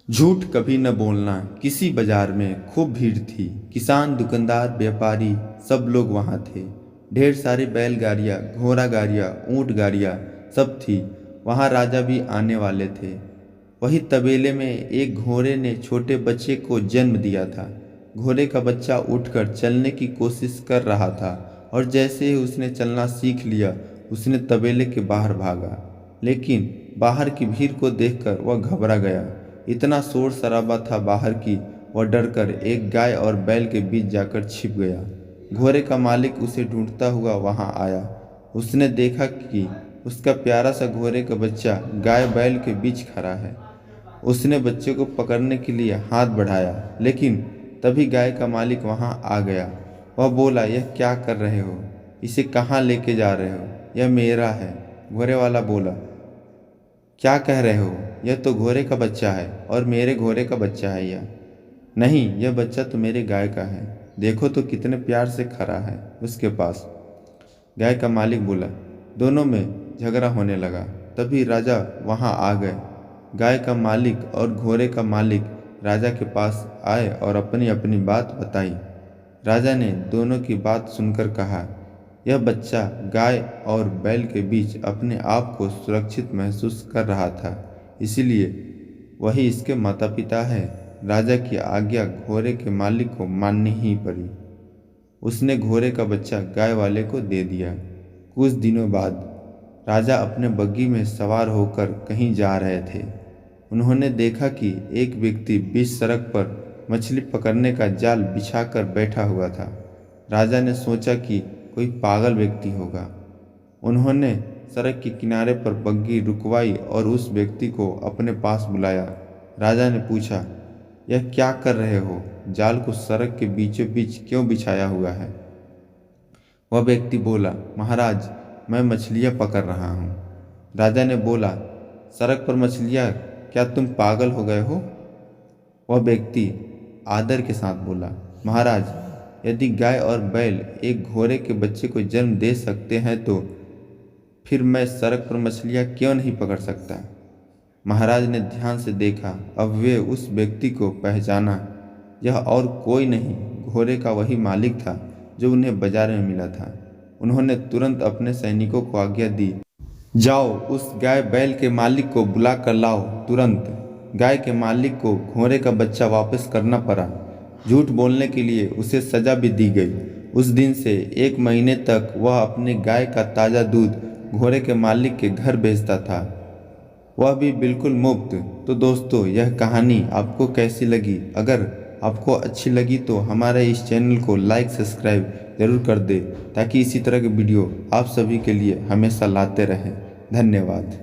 झूठ कभी न बोलना। किसी बाजार में खूब भीड़ थी। किसान, दुकानदार, व्यापारी सब लोग वहाँ थे। ढेर सारी बैलगाड़ियाँ, घोड़ा गाड़ियाँ, ऊँट गाड़ियाँ सब थी। वहाँ राजा भी आने वाले थे। वही तबेले में एक घोड़े ने छोटे बच्चे को जन्म दिया था। घोड़े का बच्चा उठकर चलने की कोशिश कर रहा था और जैसे ही उसने चलना सीख लिया, उसने तबेले के बाहर भागा। लेकिन बाहर की भीड़ को देखकर वह घबरा गया। इतना शोर शराबा था बाहर की वह डरकर एक गाय और बैल के बीच जाकर छिप गया। घोड़े का मालिक उसे ढूंढता हुआ वहां आया। उसने देखा कि उसका प्यारा सा घोड़े का बच्चा गाय बैल के बीच खड़ा है। उसने बच्चे को पकड़ने के लिए हाथ बढ़ाया, लेकिन तभी गाय का मालिक वहां आ गया। वह बोला, यह क्या कर रहे हो? इसे कहाँ लेके जा रहे हो? यह मेरा है। घोड़े वाला बोला, क्या कह रहे हो? यह तो घोड़े का बच्चा है और मेरे घोड़े का बच्चा है यह। नहीं, यह बच्चा तो मेरे गाय का है। देखो तो कितने प्यार से खड़ा है उसके पास। गाय का मालिक बोला। दोनों में झगड़ा होने लगा। तभी राजा वहां आ गए। गाय का मालिक और घोड़े का मालिक राजा के पास आए और अपनी अपनी बात बताई। राजा ने दोनों की बात सुनकर कहा, यह बच्चा गाय और बैल के बीच अपने आप को सुरक्षित महसूस कर रहा था, इसीलिए वही इसके माता पिता है। राजा की आज्ञा घोड़े के मालिक को माननी ही पड़ी। उसने घोड़े का बच्चा गाय वाले को दे दिया। कुछ दिनों बाद राजा अपने बग्घी में सवार होकर कहीं जा रहे थे। उन्होंने देखा कि एक व्यक्ति बीच सड़क पर मछली पकड़ने का जाल बिछाकर बैठा हुआ था। राजा ने सोचा कि कोई पागल व्यक्ति होगा। उन्होंने सड़क के किनारे पर बग्घी रुकवाई और उस व्यक्ति को अपने पास बुलाया। राजा ने पूछा, यह क्या कर रहे हो? जाल को सड़क के बीचों बीच क्यों बिछाया हुआ है? वह व्यक्ति बोला, महाराज, मैं मछलियाँ पकड़ रहा हूँ। राजा ने बोला, सड़क पर मछलियाँ? क्या तुम पागल हो गए हो? वह व्यक्ति आदर के साथ बोला, महाराज, यदि गाय और बैल एक घोड़े के बच्चे को जन्म दे सकते हैं तो फिर मैं सड़क पर मछलियाँ क्यों नहीं पकड़ सकता? महाराज ने ध्यान से देखा। अब वे उस व्यक्ति को पहचाना। यह और कोई नहीं, घोड़े का वही मालिक था जो उन्हें बाजार में मिला था। उन्होंने तुरंत अपने सैनिकों को आज्ञा दी, जाओ उस गाय बैल के मालिक को बुला कर लाओ तुरंत। गाय के मालिक को घोड़े का बच्चा वापस करना पड़ा। झूठ बोलने के लिए उसे सजा भी दी गई। उस दिन से 1 महीने तक वह अपने गाय का ताज़ा दूध घोड़े के मालिक के घर भेजता था, वह भी बिल्कुल मुफ्त। तो दोस्तों, यह कहानी आपको कैसी लगी? अगर आपको अच्छी लगी तो हमारे इस चैनल को लाइक सब्सक्राइब ज़रूर कर दे, ताकि इसी तरह के वीडियो आप सभी के लिए हमेशा लाते रहें। धन्यवाद।